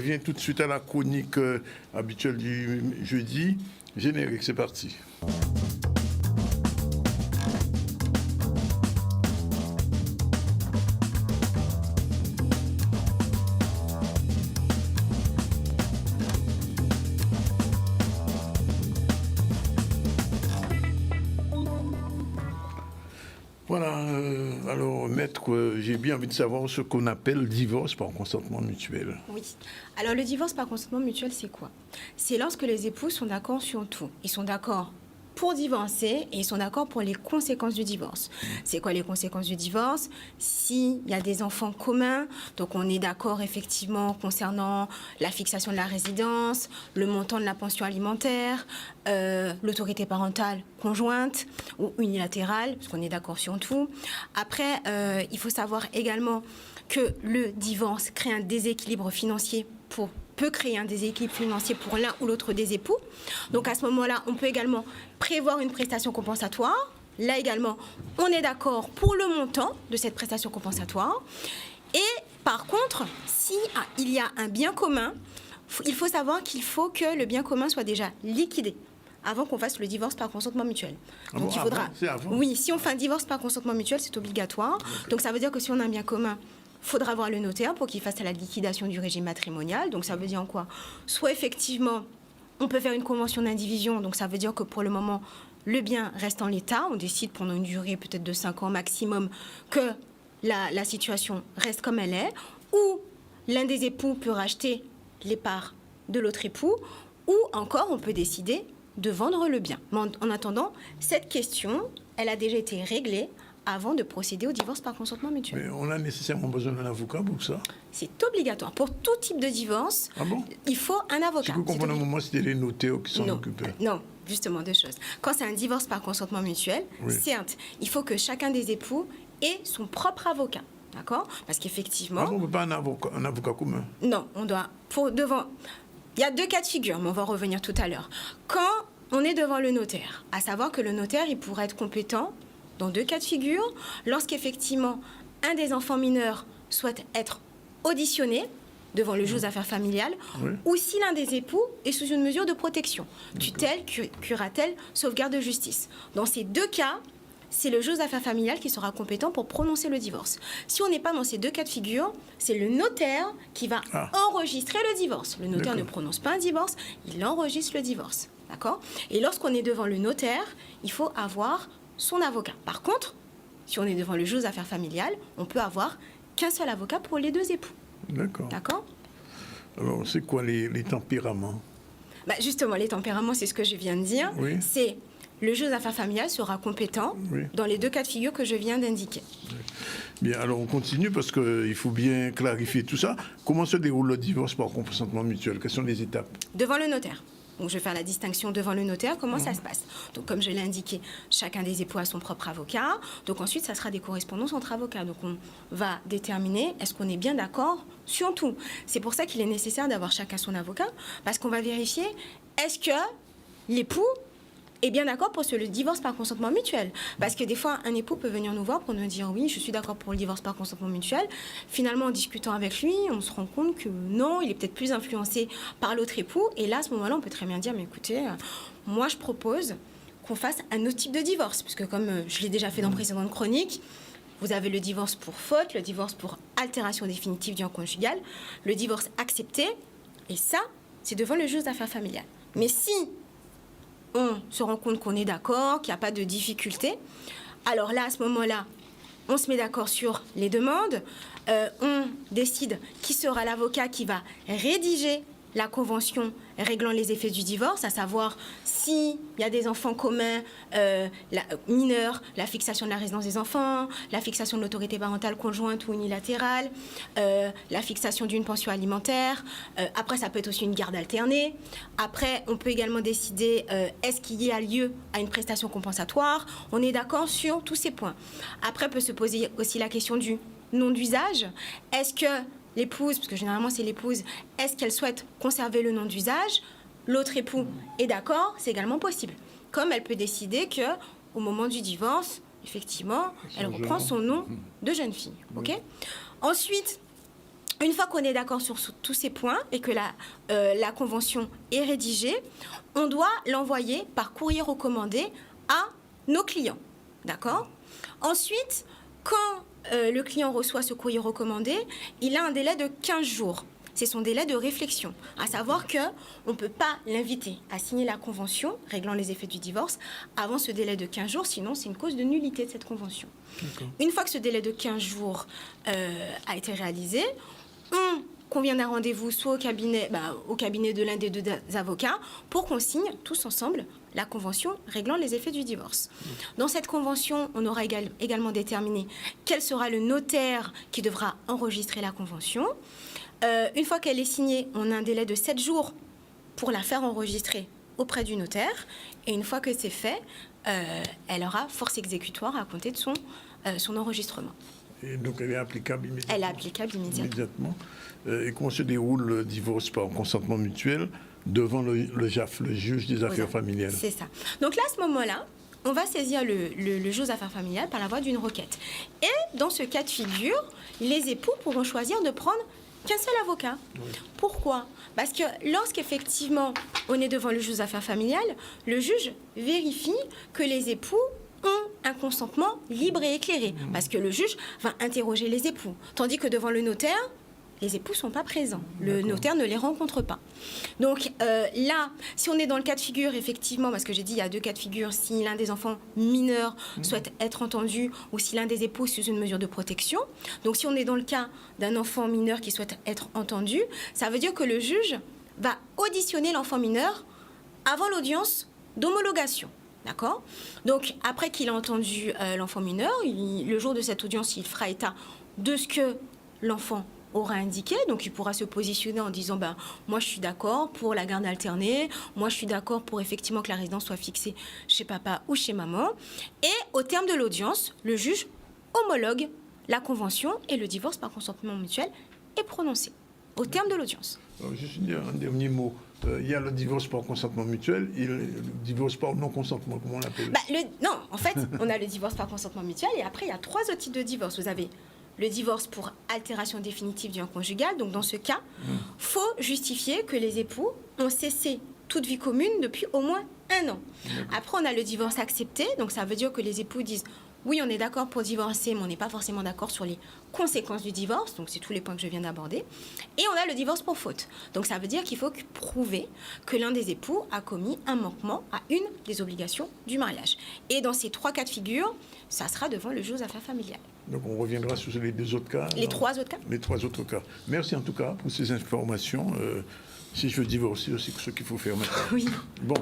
revient tout de suite à la chronique habituelle du jeudi. Générique, c'est parti. Voilà, alors maître, j'ai bien envie de savoir ce qu'on appelle le divorce par consentement mutuel. Oui. Alors le divorce par consentement mutuel, c'est quoi? C'est lorsque les époux sont d'accord sur tout. Ils sont d'accord pour divorcer et ils sont d'accord pour les conséquences du divorce. C'est quoi les conséquences du divorce? S'il y a des enfants communs, donc on est d'accord effectivement concernant la fixation de la résidence, le montant de la pension alimentaire, l'autorité parentale conjointe ou unilatérale, parce qu'on est d'accord sur tout. Après, il faut savoir également que le divorce crée un déséquilibre financier peut créer un déséquilibre financier pour l'un ou l'autre des époux. Donc à ce moment-là, on peut également prévoir une prestation compensatoire. Là également, on est d'accord pour le montant de cette prestation compensatoire. Et par contre, si il y a un bien commun, il faut savoir qu'il faut que le bien commun soit déjà liquidé avant qu'on fasse le divorce par consentement mutuel. Donc il faudra... Oui, si on fait un divorce par consentement mutuel, c'est obligatoire. Donc ça veut dire que si on a un bien commun, il faudra voir le notaire pour qu'il fasse la liquidation du régime matrimonial. Donc ça veut dire quoi? Soit effectivement, on peut faire une convention d'indivision. Donc ça veut dire que pour le moment, le bien reste en l'état. On décide pendant une durée peut-être de 5 ans maximum que la situation reste comme elle est. Ou l'un des époux peut racheter les parts de l'autre époux. Ou encore, on peut décider de vendre le bien. Mais en attendant, cette question, elle a déjà été réglée avant de procéder au divorce par consentement mutuel. Mais on a nécessairement besoin d'un avocat pour ça? C'est obligatoire. Pour tout type de divorce, il faut un avocat. Je peux comprendre un moment, c'était les notaires qui s'en occupaient. Non, justement, deux choses. Quand c'est un divorce par consentement mutuel, certes, il faut que chacun des époux ait son propre avocat. D'accord? Parce qu'effectivement... on ne peut pas un avocat commun? Non, on doit... Il y a 2 cas de figure, mais on va revenir tout à l'heure. Quand on est devant le notaire, à savoir que le notaire, il pourrait être compétent dans 2 cas de figure, lorsqu'effectivement un des enfants mineurs souhaite être auditionné devant le juge aux affaires familiales, ou si l'un des époux est sous une mesure de protection, tutelle, curatelle, sauvegarde de justice. Dans ces 2 cas, c'est le juge aux affaires familiales qui sera compétent pour prononcer le divorce. Si on n'est pas dans ces 2 cas de figure, c'est le notaire qui va enregistrer le divorce. Le notaire ne prononce pas un divorce, il enregistre le divorce. D'accord? Et lorsqu'on est devant le notaire, il faut avoir son avocat. Par contre, si on est devant le juge aux affaires familiales, on peut avoir qu'un seul avocat pour les 2 époux. D'accord. D'accord? Alors, c'est quoi les tempéraments? Justement, les tempéraments, c'est ce que je viens de dire. Oui. C'est le juge aux affaires familiales sera compétent dans les 2 cas de figure que je viens d'indiquer. Bien, alors on continue parce qu'il faut bien clarifier tout ça. Comment se déroule le divorce par consentement mutuel? Quelles sont les étapes? Devant le notaire. Donc, je vais faire la distinction devant le notaire. Comment ça se passe? Donc, comme je l'ai indiqué, chacun des époux a son propre avocat. Donc, ensuite, ça sera des correspondances entre avocats. Donc, on va déterminer est-ce qu'on est bien d'accord sur tout. C'est pour ça qu'il est nécessaire d'avoir chacun son avocat, parce qu'on va vérifier est-ce que l'époux est bien d'accord pour le divorce par consentement mutuel. Parce que des fois, un époux peut venir nous voir pour nous dire oui, je suis d'accord pour le divorce par consentement mutuel. Finalement, en discutant avec lui, on se rend compte que non, il est peut-être plus influencé par l'autre époux. Et là, à ce moment-là, on peut très bien dire, mais écoutez, moi, je propose qu'on fasse un autre type de divorce. Parce que comme je l'ai déjà fait dans précédentes chroniques, vous avez le divorce pour faute, le divorce pour altération définitive du lien conjugal, le divorce accepté. Et ça, c'est devant le juge d'affaires familiales. Mais si on se rend compte qu'on est d'accord, qu'il n'y a pas de difficulté, alors là, à ce moment-là, on se met d'accord sur les demandes, on décide qui sera l'avocat qui va rédiger la convention réglant les effets du divorce, à savoir s'il y a des enfants communs, mineurs, la fixation de la résidence des enfants, la fixation de l'autorité parentale conjointe ou unilatérale, la fixation d'une pension alimentaire. Après, ça peut être aussi une garde alternée. Après, on peut également décider est-ce qu'il y a lieu à une prestation compensatoire. On est d'accord sur tous ces points. Après, peut se poser aussi la question du nom d'usage. Est-ce que l'épouse, parce que généralement c'est l'épouse, est-ce qu'elle souhaite conserver le nom d'usage? L'autre époux est d'accord, c'est également possible. Comme elle peut décider qu'au moment du divorce, effectivement, elle reprend son nom de jeune fille. Okay? Ensuite, Une fois qu'on est d'accord sur tous ces points et que la convention est rédigée, on doit l'envoyer par courrier recommandé à nos clients. D'accord ? Ensuite, quand le client reçoit ce courrier recommandé, il a un délai de 15 jours. C'est son délai de réflexion, à savoir qu'on ne peut pas l'inviter à signer la convention réglant les effets du divorce avant ce délai de 15 jours, sinon c'est une cause de nullité de cette convention. Une fois que ce délai de 15 jours a été réalisé, on convient d'un rendez-vous soit au cabinet de l'un des deux avocats pour qu'on signe tous ensemble la convention réglant les effets du divorce. Dans cette convention, on aura également déterminé quel sera le notaire qui devra enregistrer la convention. Une fois qu'elle est signée, on a un délai de 7 jours pour la faire enregistrer auprès du notaire. Et une fois que c'est fait, elle aura force exécutoire à compter de son enregistrement. Et donc elle est applicable immédiatement. Elle est applicable immédiatement. Et comment se déroule le divorce par consentement mutuel devant le JAF, le juge des affaires familiales? C'est ça. Donc là, à ce moment-là, on va saisir le juge des affaires familiales par la voie d'une requête. Et dans ce cas de figure, les époux pourront choisir de prendre qu'un seul avocat. Oui. Pourquoi ? Parce que lorsqu'effectivement on est devant le juge des affaires familiales, le juge vérifie que les époux ont un consentement libre et éclairé. Parce que le juge va interroger les époux. Tandis que devant le notaire, les époux ne sont pas présents. Le notaire ne les rencontre pas. Donc là, si on est dans le cas de figure, effectivement, parce que j'ai dit il y a 2 cas de figure, si l'un des enfants mineurs souhaite être entendu ou si l'un des époux est sous une mesure de protection. Donc si on est dans le cas d'un enfant mineur qui souhaite être entendu, ça veut dire que le juge va auditionner l'enfant mineur avant l'audience d'homologation. D'accord ? Donc après qu'il a entendu l'enfant mineur, le jour de cette audience, il fera état de ce que l'enfant aura indiqué, donc il pourra se positionner en disant moi je suis d'accord pour la garde alternée, moi je suis d'accord pour effectivement que la résidence soit fixée chez papa ou chez maman, et au terme de l'audience, le juge homologue la convention et le divorce par consentement mutuel est prononcé au terme de l'audience. Juste un dernier mot. Il y a le divorce par consentement mutuel et le divorce par non-consentement, comment on l'appelle? Non, en fait, on a le divorce par consentement mutuel et après il y a 3 autres types de divorce. Vous avez le divorce pour altération définitive du lien conjugal. Donc, dans ce cas, faut justifier que les époux ont cessé toute vie commune depuis au moins 1 an. Après, on a le divorce accepté. Donc, ça veut dire que les époux disent oui, on est d'accord pour divorcer, mais on n'est pas forcément d'accord sur les conséquences du divorce. Donc, c'est tous les points que je viens d'aborder. Et on a le divorce pour faute. Donc, ça veut dire qu'il faut prouver que l'un des époux a commis un manquement à une des obligations du mariage. Et dans ces 3 cas de figure, ça sera devant le juge des affaires familiales. Donc, on reviendra sur les 2 autres cas. Les 3 autres cas. Les 3 autres cas. Merci en tout cas pour ces informations. Si je veux divorcer, c'est ce qu'il faut faire maintenant. Oui. Bon.